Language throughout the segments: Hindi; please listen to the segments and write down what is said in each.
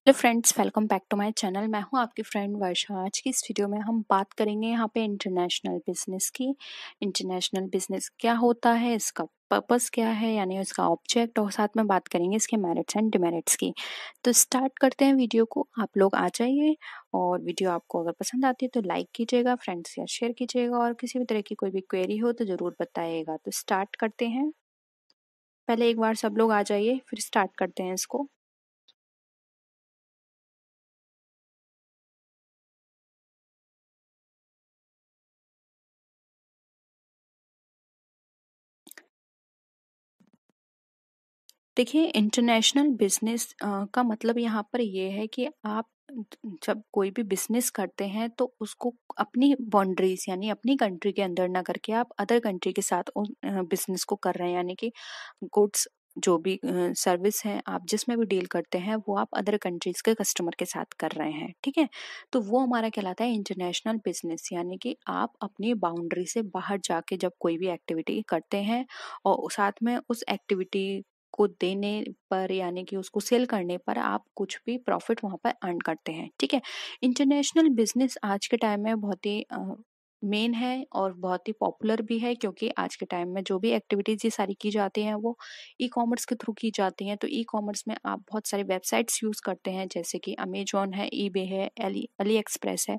Hello friends, welcome back to my channel. मैं हूं आपकी फ्रेंड वर्षा। आज की इस वीडियो में हम बात करेंगे यहाँ पे इंटरनेशनल बिजनेस की। इंटरनेशनल बिजनेस क्या होता है, इसका पर्पस क्या है, यानी इसका ऑब्जेक्ट, और साथ में बात करेंगे इसके मेरिट्स एंड डिमेरिट्स की। तो स्टार्ट करते हैं वीडियो को। आप लोग आ जाइए, और वीडियो आपको अगर पसंद आती है तो लाइक कीजिएगा, फ्रेंड्स या शेयर कीजिएगा, और किसी भी तरह की कोई भी क्वेरी हो तो ज़रूर बताइएगा। तो स्टार्ट करते हैं। पहले एक बार सब लोग आ जाइए, फिर स्टार्ट करते हैं इसको। देखिए, इंटरनेशनल बिजनेस का मतलब यहाँ पर ये है कि आप जब कोई भी बिजनेस करते हैं तो उसको अपनी बाउंड्रीज यानी अपनी कंट्री के अंदर ना करके आप अदर कंट्री के साथ उस बिजनेस को कर रहे हैं। यानी कि गुड्स, जो भी सर्विस है, आप जिसमें भी डील करते हैं वो आप अदर कंट्रीज के कस्टमर के साथ कर रहे हैं। ठीक है, तो वो हमारा कहलाता है इंटरनेशनल बिजनेस। यानी कि आप अपनी बाउंड्री से बाहर जाके जब कोई भी एक्टिविटी करते हैं और साथ में उस एक्टिविटी को देने पर, यानी कि उसको सेल करने पर आप कुछ भी प्रॉफिट वहां पर अर्न करते हैं। ठीक है, इंटरनेशनल बिजनेस आज के टाइम में बहुत ही मेन है और बहुत ही पॉपुलर भी है, क्योंकि आज के टाइम में जो भी एक्टिविटीज ये सारी की जाती हैं वो ई कॉमर्स के थ्रू की जाती हैं। तो ई कॉमर्स में आप बहुत सारे वेबसाइट्स यूज करते हैं, जैसे कि अमेजोन है, ईबे है, अली एक्सप्रेस है।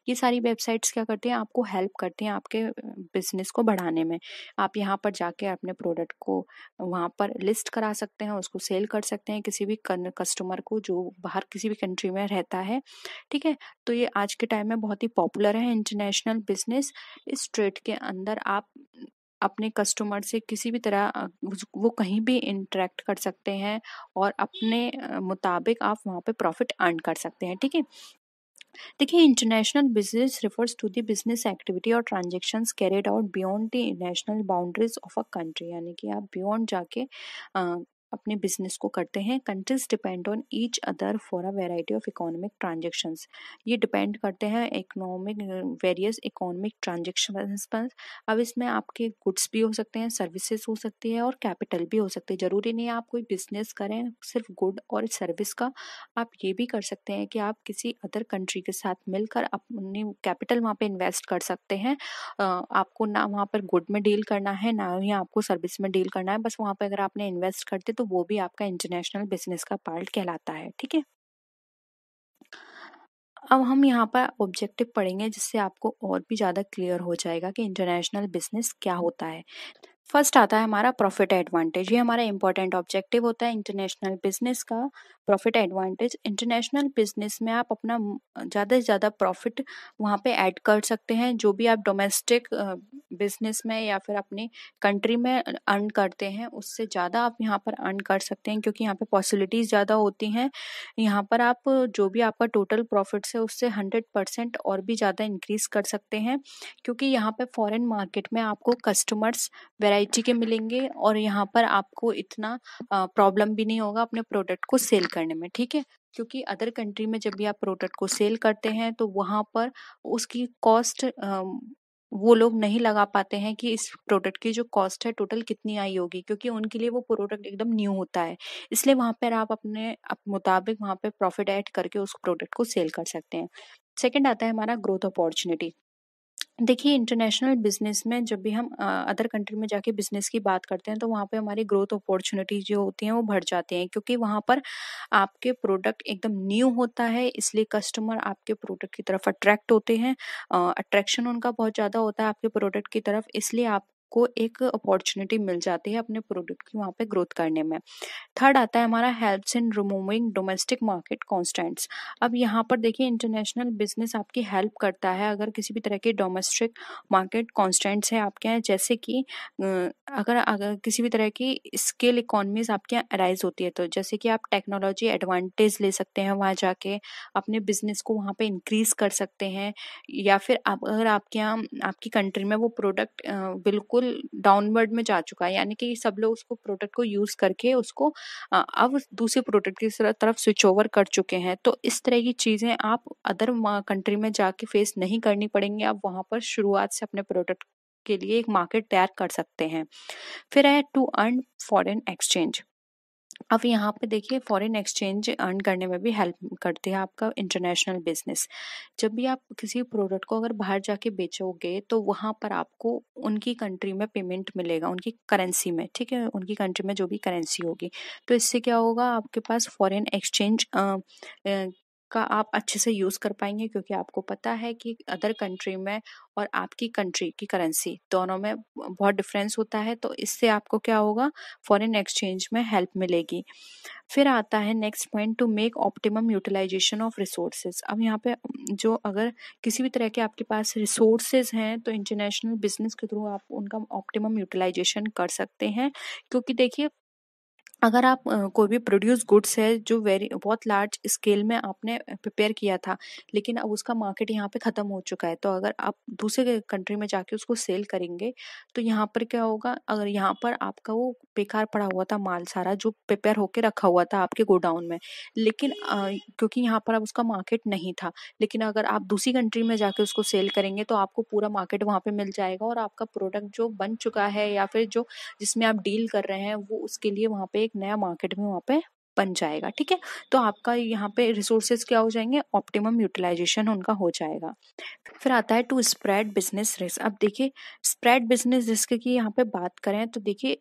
ये सारी वेबसाइट्स क्या करती हैं, आपको हेल्प करती हैं आपके बिजनेस को बढ़ाने में। आप यहाँ पर जाके अपने प्रोडक्ट को वहाँ पर लिस्ट करा सकते हैं, उसको सेल कर सकते हैं किसी भी कस्टमर को जो बाहर किसी भी कंट्री में रहता है। ठीक है, तो ये आज के टाइम में बहुत ही पॉपुलर है इंटरनेशनल बिजनेस। इस ट्रेड के अंदर आप अपने कस्टमर से किसी भी तरह वो कहीं भी इंटरेक्ट कर सकते हैं और अपने मुताबिक आप वहाँ पे प्रॉफिट अर्न कर सकते हैं। ठीक है, देखिए, international business refers to the business activity और transactions carried out beyond the national boundaries of a country. यानी कि आप बियॉन्ड जाके अपने बिजनेस को करते हैं। Countries depend on each other for a variety of economic transactions. ये डिपेंड करते हैं इकोनॉमिक वेरियस इकोनॉमिक ट्रांजेक्शन्स पर। अब इसमें आपके गुड्स भी हो सकते हैं, सर्विसेज हो सकती है, और कैपिटल भी हो सकती है। जरूरी नहीं है आप कोई बिजनेस करें सिर्फ गुड और सर्विस का। आप ये भी कर सकते हैं कि आप किसी अदर कंट्री के साथ मिलकर अपनी कैपिटल वहाँ पे इन्वेस्ट कर सकते हैं। आपको ना वहाँ पर गुड में डील करना है, ना ही आपको सर्विस में डील करना है। बस वहाँ पे अगर आपने इन्वेस्ट करते तो वो भी आपका इंटरनेशनल बिजनेस का पार्ट कहलाता है। ठीक है, अब हम यहाँ पर ऑब्जेक्टिव पढ़ेंगे, जिससे आपको और भी ज़्यादा क्लियर हो जाएगा कि इंटरनेशनल बिजनेस क्या होता है। फर्स्ट आता है हमारा प्रॉफिट एडवांटेज। ये हमारा इंपॉर्टेंट ऑब्जेक्टिव होता है इंटरनेशनल बिजनेस का। प्रॉफिट एडवांटेज, इंटरनेशनल बिजनेस में आप अपना ज़्यादा से ज़्यादा प्रॉफिट वहाँ पे ऐड कर सकते हैं। जो भी आप डोमेस्टिक बिजनेस में या फिर अपनी कंट्री में अर्न करते हैं, उससे ज़्यादा आप यहाँ पर अर्न कर सकते हैं, क्योंकि यहाँ पे पॉसिबिलिटीज़ ज़्यादा होती हैं। यहाँ पर आप जो भी आपका टोटल प्रॉफिट है उससे 100% और भी ज़्यादा इंक्रीज कर सकते हैं, क्योंकि यहाँ पे फॉरेन मार्केट में आपको कस्टमर्स वैरायटी के मिलेंगे, और यहाँ पर आपको इतना प्रॉब्लम भी नहीं होगा अपने प्रोडक्ट को सेल करने में। ठीक है, क्योंकि अदर कंट्री में जब भी आप प्रोडक्ट को सेल करते हैं तो वहाँ पर उसकी कॉस्ट वो लोग नहीं लगा पाते हैं कि इस प्रोडक्ट की जो कॉस्ट है टोटल कितनी आई होगी, क्योंकि उनके लिए वो प्रोडक्ट एकदम न्यू होता है। इसलिए वहाँ पर आप अपने मुताबिक वहाँ पे प्रॉफिट ऐड करके उस प्रोडक्ट को सेल कर सकते हैं। सेकंड आता है हमारा ग्रोथ अपॉर्चुनिटी। देखिए, इंटरनेशनल बिजनेस में जब भी हम अदर कंट्री में जाके बिजनेस की बात करते हैं तो वहाँ पे हमारी ग्रोथ अपॉर्चुनिटी जो होती हैं वो बढ़ जाती हैं, क्योंकि वहाँ पर आपके प्रोडक्ट एकदम न्यू होता है। इसलिए कस्टमर आपके प्रोडक्ट की तरफ अट्रैक्ट होते हैं। अट्रैक्शन उनका बहुत ज़्यादा होता है आपके प्रोडक्ट की तरफ, इसलिए आपको एक अपॉर्चुनिटी मिल जाती है अपने प्रोडक्ट की वहाँ पे ग्रोथ करने में। थर्ड आता है हमारा helps in removing domestic market constants. अब यहाँ पर देखिए, इंटरनेशनल बिजनेस आपकी हेल्प करता है अगर किसी भी तरह के डोमेस्टिक मार्केट कॉन्स्टेंट्स है आपके यहाँ, जैसे कि अगर अगर किसी भी तरह की स्केल इकोनॉमीज आपके यहाँ अराइज होती है, तो जैसे कि आप टेक्नोलॉजी एडवांटेज ले सकते हैं वहाँ जाके, अपने बिजनेस को वहाँ पे इंक्रीज कर सकते हैं। या फिर आप अगर आपके यहाँ आपकी कंट्री में वो प्रोडक्ट बिल्कुल डाउनवर्ड में जा चुका है, यानी कि सब लोग उसको प्रोडक्ट को यूज करके उसको अब दूसरे प्रोडक्ट की तरफ स्विच ओवर कर चुके हैं, तो इस तरह की चीजें आप अदर कंट्री में जाके फेस नहीं करनी पड़ेंगी। आप वहां पर शुरुआत से अपने प्रोडक्ट के लिए एक मार्केट तैयार कर सकते हैं। फिर है टू अर्न फॉरेन एक्सचेंज। अब यहाँ पे देखिए फॉरेन एक्सचेंज अर्न करने में भी हेल्प करती है आपका इंटरनेशनल बिजनेस। जब भी आप किसी प्रोडक्ट को अगर बाहर जाके बेचोगे तो वहाँ पर आपको उनकी कंट्री में पेमेंट मिलेगा, उनकी करेंसी में, ठीक है, उनकी कंट्री में जो भी करेंसी होगी। तो इससे क्या होगा, आपके पास फॉरेन एक्सचेंज का आप अच्छे से यूज़ कर पाएंगे, क्योंकि आपको पता है कि अदर कंट्री में और आपकी कंट्री की करेंसी दोनों में बहुत डिफरेंस होता है। तो इससे आपको क्या होगा, फॉरेन एक्सचेंज में हेल्प मिलेगी। फिर आता है next point, to make optimum utilisation of resources. अब यहाँ पे जो अगर किसी भी तरह के आपके पास रिसोर्सेज हैं तो इंटरनेशनल बिजनेस के थ्रू आप उनका ऑप्टिमम यूटिलाइजेशन कर सकते हैं। क्योंकि देखिए अगर आप कोई भी प्रोड्यूस गुड्स है जो बहुत लार्ज स्केल में आपने प्रिपेयर किया था, लेकिन अब उसका मार्केट यहाँ पे ख़त्म हो चुका है, तो अगर आप दूसरे कंट्री में जाके उसको सेल करेंगे तो यहाँ पर क्या होगा, अगर यहाँ पर आपका वो बेकार पड़ा हुआ था माल सारा जो प्रिपेयर होके रखा हुआ था आपके गोडाउन में, लेकिन क्योंकि यहाँ पर अब उसका मार्केट नहीं था, लेकिन अगर आप दूसरी कंट्री में जाके उसको सेल करेंगे तो आपको पूरा मार्केट वहाँ पे मिल जाएगा, और आपका प्रोडक्ट जो बन चुका है या फिर जो जिसमें आप डील कर रहे हैं वो उसके लिए वहाँ पे एक नया मार्केट में वहाँ पे बन जाएगा। ठीक है, तो आपका यहाँ पे रिसोर्सेज क्या हो जाएंगे, ऑप्टिमम यूटिलाइजेशन उनका हो जाएगा। फिर आता है टू स्प्रेड बिजनेस रिस्क। अब देखिए स्प्रेड बिजनेस रिस्क की यहाँ पे बात करें तो देखिए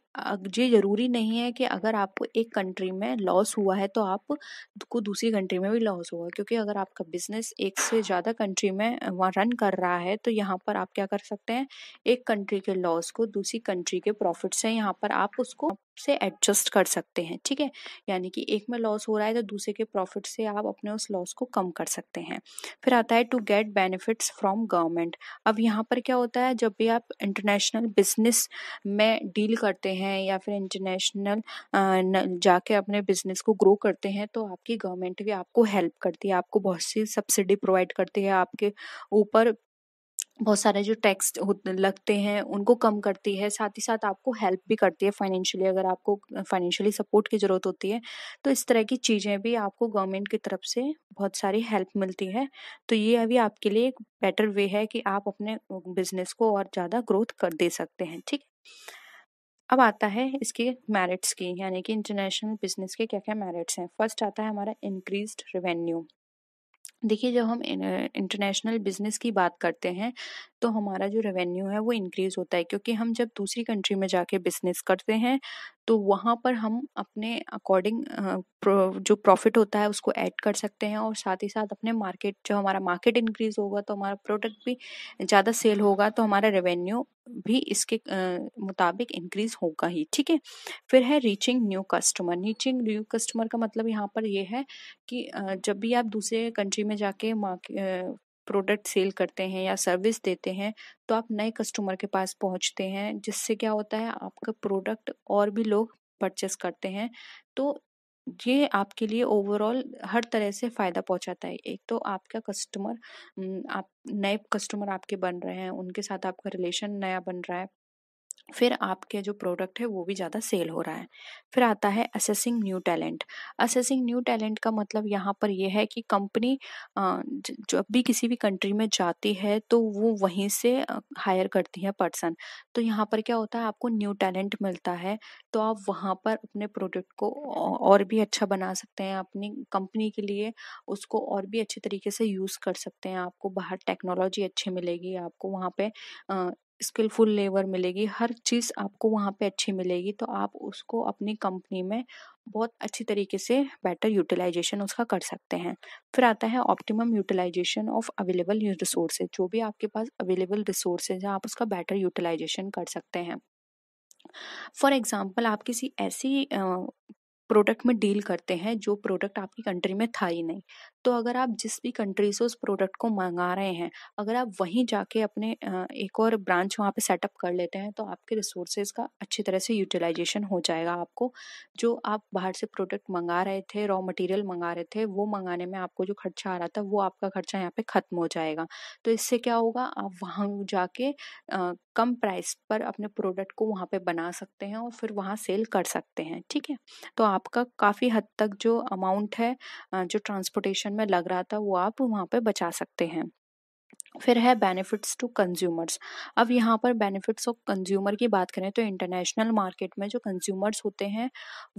ये जरूरी नहीं है कि अगर आपको एक कंट्री में लॉस हुआ है तो आपको दूसरी कंट्री में भी लॉस होगा, क्योंकि अगर आपका बिजनेस एक से ज़्यादा कंट्री में वहाँ रन कर रहा है तो यहाँ पर आप क्या कर सकते हैं, एक कंट्री के लॉस को दूसरी कंट्री के प्रॉफिट से यहाँ पर आप उसको से एडजस्ट कर सकते हैं। ठीक है, यानी कि एक में लॉस हो रहा है तो दूसरे के प्रॉफिट से आप अपने उस लॉस को कम कर सकते हैं। फिर आता है to get benefits from government. अब यहाँ पर क्या होता है, जब भी आप इंटरनेशनल बिजनेस में डील करते हैं या फिर इंटरनेशनल जाके अपने बिजनेस को ग्रो करते हैं तो आपकी गवर्नमेंट भी आपको हेल्प करती है, आपको बहुत सी सब्सिडी प्रोवाइड करती है, आपके ऊपर बहुत सारे जो टैक्स लगते हैं उनको कम करती है, साथ ही साथ आपको हेल्प भी करती है फाइनेंशियली, अगर आपको फाइनेंशियली सपोर्ट की ज़रूरत होती है तो इस तरह की चीज़ें भी आपको गवर्नमेंट की तरफ से बहुत सारी हेल्प मिलती है। तो ये अभी आपके लिए एक बेटर वे है कि आप अपने बिजनेस को और ज़्यादा ग्रोथ कर दे सकते हैं। ठीक, अब आता है इसके मेरिट्स की, यानी कि इंटरनेशनल बिजनेस के क्या क्या मेरिट्स हैं। फर्स्ट आता है हमारा इंक्रीज्ड रेवेन्यू। देखिए जब हम इंटरनेशनल बिजनेस की बात करते हैं तो हमारा जो रेवेन्यू है वो इंक्रीज होता है, क्योंकि हम जब दूसरी कंट्री में जाके बिजनेस करते हैं तो वहाँ पर हम अपने अकॉर्डिंग जो प्रॉफिट होता है उसको ऐड कर सकते हैं, और साथ ही साथ अपने मार्केट, जो हमारा मार्केट इंक्रीज होगा तो हमारा प्रोडक्ट भी ज़्यादा सेल होगा तो हमारा रेवेन्यू भी इसके मुताबिक इंक्रीज होगा ही। ठीक है, फिर है reaching new customer. Reaching new customer का मतलब यहाँ पर ये है कि जब भी आप दूसरे कंट्री में जाके प्रोडक्ट सेल करते हैं या सर्विस देते हैं तो आप नए कस्टमर के पास पहुंचते हैं, जिससे क्या होता है आपका प्रोडक्ट और भी लोग परचेस करते हैं। तो ये आपके लिए ओवरऑल हर तरह से फायदा पहुंचाता है। एक तो आपका कस्टमर, आप नए कस्टमर आपके बन रहे हैं, उनके साथ आपका रिलेशन नया बन रहा है, फिर आपके जो प्रोडक्ट है वो भी ज़्यादा सेल हो रहा है। फिर आता है assessing new talent. Assessing new talent का मतलब यहाँ पर ये है कि कंपनी जब भी किसी भी कंट्री में जाती है तो वो वहीं से हायर करती है पर्सन। तो यहाँ पर क्या होता है, आपको न्यू टैलेंट मिलता है तो आप वहाँ पर अपने प्रोडक्ट को और भी अच्छा बना सकते हैं, अपनी कंपनी के लिए उसको और भी अच्छे तरीके से यूज़ कर सकते हैं। आपको बाहर टेक्नोलॉजी अच्छी मिलेगी, आपको वहाँ पे स्किलफुल लेबर मिलेगी, हर चीज़ आपको वहाँ पे अच्छी मिलेगी, तो आप उसको अपनी कंपनी में बहुत अच्छी तरीके से बेटर यूटिलाइजेशन उसका कर सकते हैं। फिर आता है optimum utilisation of available resources. जो भी आपके पास अवेलेबल रिसोर्सेज है आप उसका बेटर यूटिलाइजेशन कर सकते हैं। फॉर एग्जाम्पल आप किसी ऐसी प्रोडक्ट में डील करते हैं जो प्रोडक्ट आपकी कंट्री में था ही नहीं, तो अगर आप जिस भी कंट्री से उस प्रोडक्ट को मंगा रहे हैं, अगर आप वहीं जाके अपने एक और ब्रांच वहाँ पे सेटअप कर लेते हैं तो आपके रिसोर्सेज का अच्छी तरह से यूटिलाइजेशन हो जाएगा। आपको जो आप बाहर से प्रोडक्ट मंगा रहे थे, रॉ मटेरियल मंगा रहे थे, वो मंगाने में आपको जो खर्चा आ रहा था वो आपका खर्चा यहाँ पे खत्म हो जाएगा। तो इससे क्या होगा, आप वहाँ जाके कम प्राइस पर अपने प्रोडक्ट को वहाँ पे बना सकते हैं और फिर वहाँ सेल कर सकते हैं। ठीक है, तो आपका काफ़ी हद तक जो अमाउंट है जो ट्रांसपोर्टेशन में लग रहा था वो आप वहाँ पे बचा सकते हैं। फिर है बेनिफिट्स टू कंज्यूमर्स। अब यहाँ पर बेनिफिट्स ऑफ कंज्यूमर की बात करें तो इंटरनेशनल मार्केट में जो कंज्यूमर्स होते हैं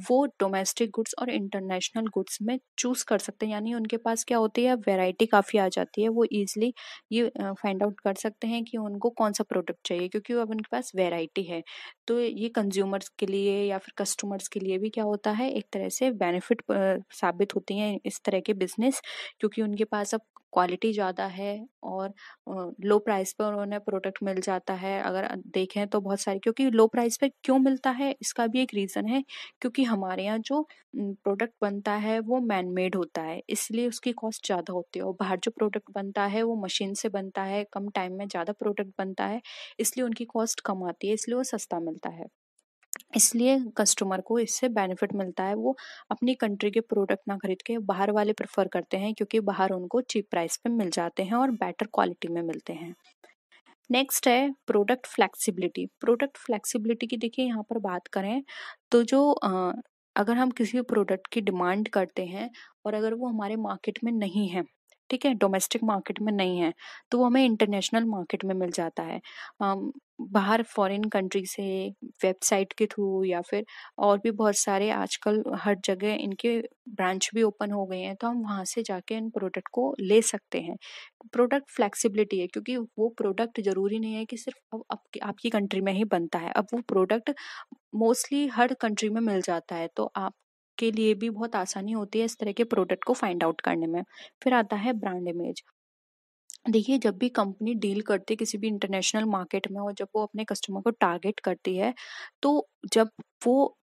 वो डोमेस्टिक गुड्स और इंटरनेशनल गुड्स में चूज कर सकते हैं, यानी उनके पास क्या होती है, वैरायटी काफ़ी आ जाती है। वो इजीली ये फाइंड आउट कर सकते हैं कि उनको कौन सा प्रोडक्ट चाहिए, क्योंकि अब उनके पास वैरायटी है। तो ये कंज्यूमर्स के लिए या फिर कस्टमर्स के लिए भी क्या होता है, एक तरह से बेनिफिट साबित होती हैं इस तरह के बिजनेस, क्योंकि उनके पास अब क्वालिटी ज़्यादा है और लो प्राइस पर उन्हें प्रोडक्ट मिल जाता है। अगर देखें तो बहुत सारी, क्योंकि लो प्राइस पे क्यों मिलता है इसका भी एक रीज़न है, क्योंकि हमारे यहाँ जो प्रोडक्ट बनता है वो मैन मेड होता है, इसलिए उसकी कॉस्ट ज़्यादा होती है। और बाहर जो प्रोडक्ट बनता है वो मशीन से बनता है, कम टाइम में ज़्यादा प्रोडक्ट बनता है, इसलिए उनकी कॉस्ट कम आती है, इसलिए वो सस्ता मिलता है। इसलिए कस्टमर को इससे बेनिफिट मिलता है। वो अपनी कंट्री के प्रोडक्ट ना खरीद के बाहर वाले प्रेफर करते हैं, क्योंकि बाहर उनको चीप प्राइस पे मिल जाते हैं और बेटर क्वालिटी में मिलते हैं। नेक्स्ट है प्रोडक्ट फ्लेक्सिबिलिटी। प्रोडक्ट फ्लेक्सिबिलिटी की देखिए यहाँ पर बात करें तो जो अगर हम किसी प्रोडक्ट की डिमांड करते हैं और अगर वो हमारे मार्केट में नहीं है, ठीक है, डोमेस्टिक मार्केट में नहीं है, तो वो हमें इंटरनेशनल मार्केट में मिल जाता है। बाहर फॉरेन कंट्री से वेबसाइट के थ्रू या फिर और भी बहुत सारे आजकल हर जगह इनके ब्रांच भी ओपन हो गए हैं, तो हम वहाँ से जाके इन प्रोडक्ट को ले सकते हैं। प्रोडक्ट फ्लेक्सिबिलिटी है, क्योंकि वो प्रोडक्ट जरूरी नहीं है कि सिर्फ अब आपकी कंट्री में ही बनता है, अब वो प्रोडक्ट मोस्टली हर कंट्री में मिल जाता है, तो आप के लिए भी बहुत आसानी होती है इस तरह के प्रोडक्ट को फाइंड आउट करने में। फिर आता है ब्रांड इमेज। देखिए जब भी कंपनी डील करती है किसी भी इंटरनेशनल मार्केट में और जब वो अपने कस्टमर को टारगेट करती है, तो जब वो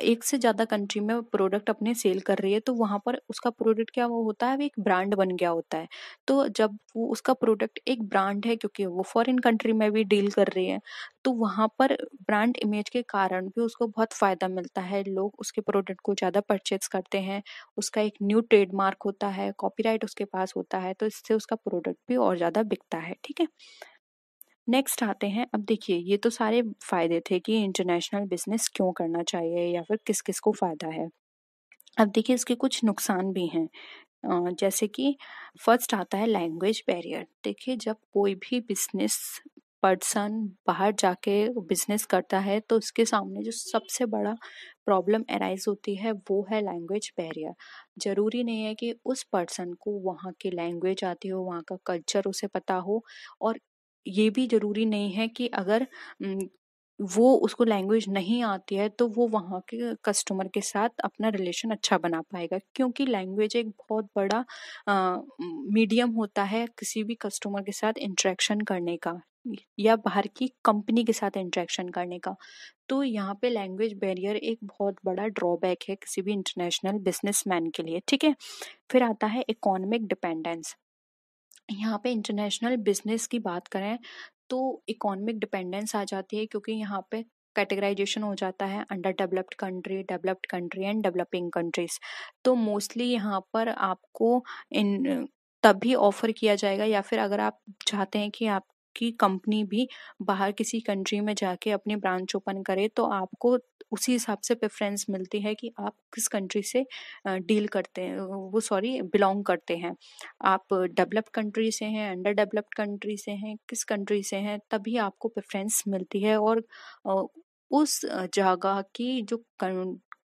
एक से ज्यादा कंट्री में प्रोडक्ट अपने सेल कर रही है, तो वहां पर उसका प्रोडक्ट क्या वो होता है, वो एक ब्रांड बन गया होता है। तो जब वो उसका प्रोडक्ट एक ब्रांड है, क्योंकि वो फॉरेन कंट्री में भी डील कर रही है, तो वहां पर ब्रांड इमेज के कारण भी उसको बहुत फायदा मिलता है। लोग उसके प्रोडक्ट को ज्यादा परचेज करते हैं, उसका एक न्यू ट्रेडमार्क होता है, कॉपीराइट उसके पास होता है, तो इससे उसका प्रोडक्ट भी और ज्यादा बिकता है। ठीक है, नेक्स्ट आते हैं। अब देखिए ये तो सारे फायदे थे कि इंटरनेशनल बिजनेस क्यों करना चाहिए या फिर किस किस को फायदा है। अब देखिए इसके कुछ नुकसान भी हैं। जैसे कि फर्स्ट आता है लैंग्वेज बैरियर। देखिए जब कोई भी बिजनेस पर्सन बाहर जाके बिजनेस करता है, तो उसके सामने जो सबसे बड़ा प्रॉब्लम अराइज होती है वो है लैंग्वेज बैरियर। जरूरी नहीं है कि उस पर्सन को वहाँ की लैंग्वेज आती हो, वहाँ का कल्चर उसे पता हो, और ये भी जरूरी नहीं है कि अगर वो उसको लैंग्वेज नहीं आती है तो वो वहाँ के कस्टमर के साथ अपना रिलेशन अच्छा बना पाएगा, क्योंकि लैंग्वेज एक बहुत बड़ा मीडियम होता है किसी भी कस्टमर के साथ इंटरेक्शन करने का या बाहर की कंपनी के साथ इंटरेक्शन करने का। तो यहाँ पे लैंग्वेज बैरियर एक बहुत बड़ा ड्रॉबैक है किसी भी इंटरनेशनल बिजनेसमैन के लिए। ठीक है, फिर आता है इकोनॉमिक डिपेंडेंस। यहाँ पे इंटरनेशनल बिजनेस की बात करें तो इकोनॉमिक डिपेंडेंस आ जाती है, क्योंकि यहाँ पे कैटेगराइजेशन हो जाता है under developed country and developing countries. तो मोस्टली यहाँ पर आपको इन तभी ऑफर किया जाएगा, या फिर अगर आप चाहते हैं कि आपकी कंपनी भी बाहर किसी कंट्री में जाके अपनी ब्रांच ओपन करे, तो आपको उसी हिसाब से प्रेफरेंस मिलती है कि आप किस कंट्री से डील करते हैं, वो सॉरी बिलोंग करते हैं। आप डेवलप्ड कंट्री से हैं, अंडर डेवलप्ड कंट्री से हैं, किस कंट्री से हैं, तभी आपको प्रेफरेंस मिलती है। और अ, उस जगह की जो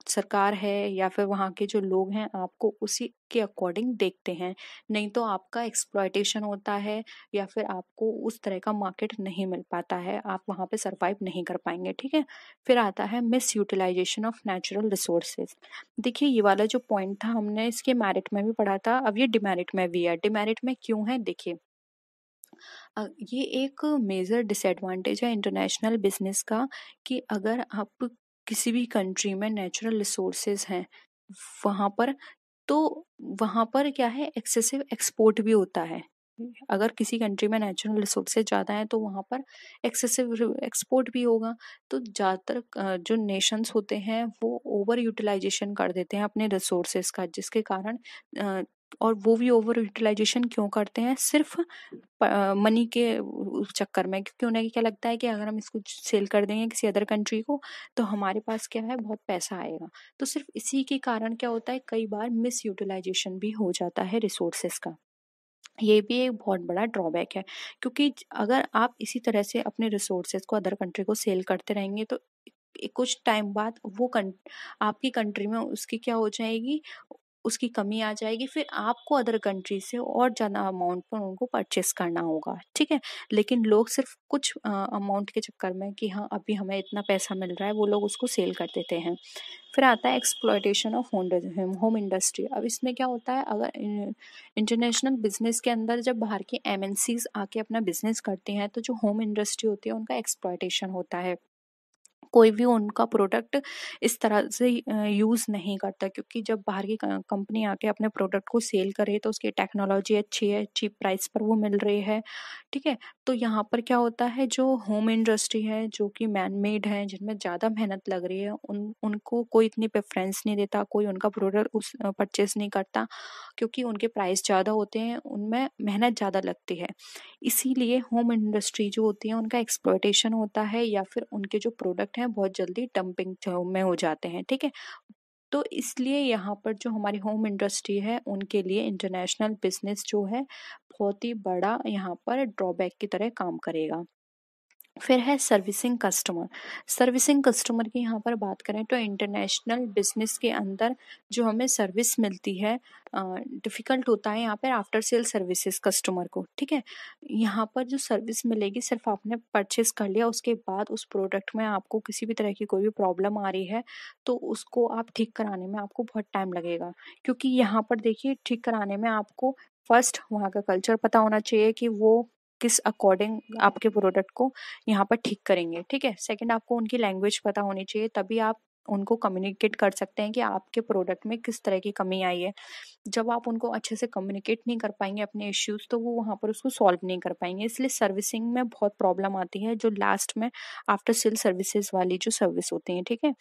सरकार है या फिर वहाँ के जो लोग हैं आपको उसी के अकॉर्डिंग देखते हैं, नहीं तो आपका एक्सप्लॉयटेशन होता है या फिर आपको उस तरह का मार्केट नहीं मिल पाता है, आप वहाँ पे सरवाइव नहीं कर पाएंगे। ठीक है, फिर आता है misutilisation of natural resources. देखिए ये वाला जो पॉइंट था हमने इसके मेरिट में भी पढ़ा था, अब ये डिमेरिट में भी है। डिमेरिट में क्यों है, देखिए ये एक मेजर डिसएडवांटेज है इंटरनेशनल बिजनेस का, कि अगर आप किसी भी कंट्री में नेचुरल रिसोर्सेज हैं वहां पर, तो वहां पर क्या है, एक्सेसिव एक्सपोर्ट भी होता है। अगर किसी कंट्री में नेचुरल रिसोर्सेज ज़्यादा है तो वहाँ पर एक्सेसिव एक्सपोर्ट भी होगा। तो ज़्यादातर जो नेशंस होते हैं वो ओवर यूटिलाइजेशन कर देते हैं अपने रिसोर्सेज का, जिसके कारण और वो भी ओवर यूटिलाइजेशन क्यों करते हैं, सिर्फ मनी के उस चक्कर में, क्योंकि उन्हें क्या लगता है कि अगर हम इसको सेल कर देंगे किसी अदर कंट्री को तो हमारे पास क्या है, बहुत पैसा आएगा। तो सिर्फ इसी के कारण क्या होता है, कई बार मिस यूटिलाइजेशन भी हो जाता है रिसोर्सेज का। ये भी एक बहुत बड़ा ड्रॉबैक है, क्योंकि अगर आप इसी तरह से अपने रिसोर्सेज को अदर कंट्री को सेल करते रहेंगे तो कुछ टाइम बाद वो आपकी कंट्री में उसकी क्या हो जाएगी, उसकी कमी आ जाएगी, फिर आपको अदर कंट्री से और ज़्यादा अमाउंट पर उनको परचेस करना होगा, ठीक है। लेकिन लोग सिर्फ कुछ अमाउंट के चक्कर में कि हाँ अभी हमें इतना पैसा मिल रहा है, वो लोग उसको सेल कर देते हैं। फिर आता है एक्सप्लॉयटेशन ऑफ होम इंडस्ट्री। अब इसमें क्या होता है, अगर इंटरनेशनल बिजनेस के अंदर जब बाहर की एमएनसीज आके अपना बिजनेस करते हैं तो जो होम इंडस्ट्री होती है उनका एक्सप्लॉयटेशन होता है। कोई भी उनका प्रोडक्ट इस तरह से यूज़ नहीं करता, क्योंकि जब बाहर की कंपनी आके अपने प्रोडक्ट को सेल करे तो उसकी टेक्नोलॉजी अच्छी है, चीप प्राइस पर वो मिल रही है, ठीक है। तो यहाँ पर क्या होता है, जो होम इंडस्ट्री है जो कि मैन मेड है, जिनमें ज़्यादा मेहनत लग रही है, उनको कोई इतनी प्रेफरेंस नहीं देता, कोई उनका प्रोडक्ट उस परचेस नहीं करता, क्योंकि उनके प्राइस ज़्यादा होते हैं, उनमें मेहनत ज़्यादा लगती है। इसीलिए होम इंडस्ट्री जो होती है उनका एक्सप्लॉयटेशन होता है, या फिर उनके जो प्रोडक्ट हैं बहुत जल्दी डंपिंग में हो जाते हैं, ठीक है। तो इसलिए यहाँ पर जो हमारी होम इंडस्ट्री है उनके लिए इंटरनेशनल बिजनेस जो है बहुत ही बड़ा यहाँ पर ड्रॉबैक की तरह काम करेगा। फिर है सर्विसिंग कस्टमर। सर्विसिंग कस्टमर की यहाँ पर बात करें तो इंटरनेशनल बिजनेस के अंदर जो हमें सर्विस मिलती है, डिफ़िकल्ट होता है यहाँ पर आफ्टर सेल सर्विसेज कस्टमर को, ठीक है। यहाँ पर जो सर्विस मिलेगी, सिर्फ आपने परचेस कर लिया, उसके बाद उस प्रोडक्ट में आपको किसी भी तरह की कोई भी प्रॉब्लम आ रही है तो उसको आप ठीक कराने में आपको बहुत टाइम लगेगा, क्योंकि यहाँ पर देखिए ठीक कराने में आपको फर्स्ट वहाँ का कल्चर पता होना चाहिए कि वो किस अकॉर्डिंग आपके प्रोडक्ट को यहाँ पर ठीक करेंगे, ठीक है। सेकंड, आपको उनकी लैंग्वेज पता होनी चाहिए, तभी आप उनको कम्युनिकेट कर सकते हैं कि आपके प्रोडक्ट में किस तरह की कमी आई है। जब आप उनको अच्छे से कम्युनिकेट नहीं कर पाएंगे अपने इश्यूज, तो वो वहाँ पर उसको सॉल्व नहीं कर पाएंगे। इसलिए सर्विसिंग में बहुत प्रॉब्लम आती है, जो लास्ट में आफ्टर सेल सर्विसेज वाली जो सर्विस होती है, ठीक है।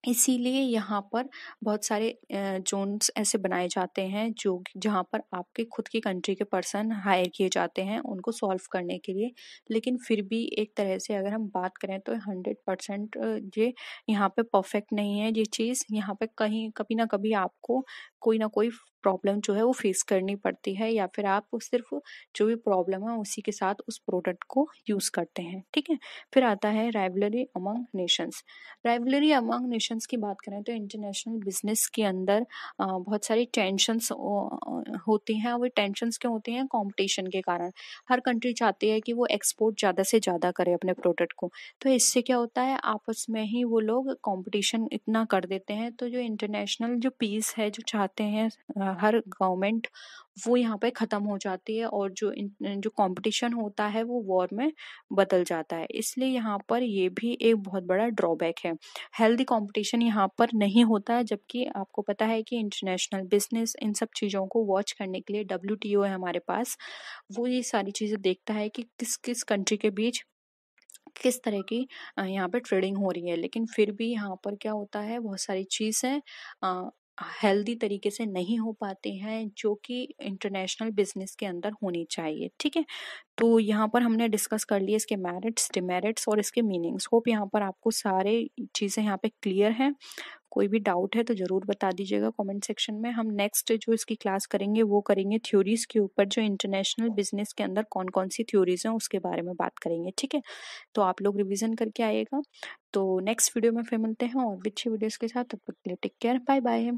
इसीलिए यहाँ पर बहुत सारे जोन्स ऐसे बनाए जाते हैं जो जहाँ पर आपके खुद की कंट्री के पर्सन हायर किए जाते हैं उनको सॉल्व करने के लिए। लेकिन फिर भी एक तरह से अगर हम बात करें तो 100% ये यहाँ पे परफेक्ट नहीं है। ये चीज़ यहाँ पे कहीं कभी ना कभी आपको कोई ना कोई प्रॉब्लम जो है वो फेस करनी पड़ती है, या फिर आप सिर्फ जो भी प्रॉब्लम है उसी के साथ उस प्रोडक्ट को यूज़ करते हैं, ठीक है। फिर आता है rivalry among Nations. Rivalry among Nations की बात करें तो इंटरनेशनल बिजनेस के अंदर बहुत सारी टेंशन्स होती हैं। और वो टेंशन्स क्यों होती हैं? कंपटीशन के कारण। हर कंट्री चाहती है कि वो एक्सपोर्ट ज़्यादा से ज़्यादा करे अपने प्रोडक्ट को। तो इससे क्या होता है, आपस में ही वो लोग कंपटीशन इतना कर देते हैं। तो जो इंटरनेशनल जो पीस है जो चाहते हैं हर गवर्नमेंट, वो यहाँ पे ख़त्म हो जाती है, और जो कंपटीशन होता है वो वॉर में बदल जाता है। इसलिए यहाँ पर ये भी एक बहुत बड़ा ड्रॉबैक है। हेल्दी कंपटीशन यहाँ पर नहीं होता है, जबकि आपको पता है कि इंटरनेशनल बिजनेस इन सब चीज़ों को वॉच करने के लिए WTO है हमारे पास। वो ये सारी चीज़ें देखता है कि किस किस कंट्री के बीच किस तरह की यहाँ पे ट्रेडिंग हो रही है। लेकिन फिर भी यहाँ पर क्या होता है, बहुत सारी चीज़ें हेल्दी तरीके से नहीं हो पाती हैं, जो कि इंटरनेशनल बिजनेस के अंदर होनी चाहिए, ठीक है। तो यहाँ पर हमने डिस्कस कर लिए इसके मेरिट्स, डिमेरिट्स और इसके मीनिंग्स। होप यहाँ पर आपको सारे चीज़ें यहाँ पे क्लियर हैं। कोई भी डाउट है तो ज़रूर बता दीजिएगा कमेंट सेक्शन में। हम नेक्स्ट जो इसकी क्लास करेंगे वो करेंगे थ्योरीज के ऊपर, जो इंटरनेशनल बिजनेस के अंदर कौन कौन सी थ्योरीज हैं उसके बारे में बात करेंगे, ठीक है। तो आप लोग रिवीजन करके आइएगा। तो नेक्स्ट वीडियो में फिर मिलते हैं और अच्छी वीडियोस के साथ। तब तक के लिए टेक केयर, बाय बाय।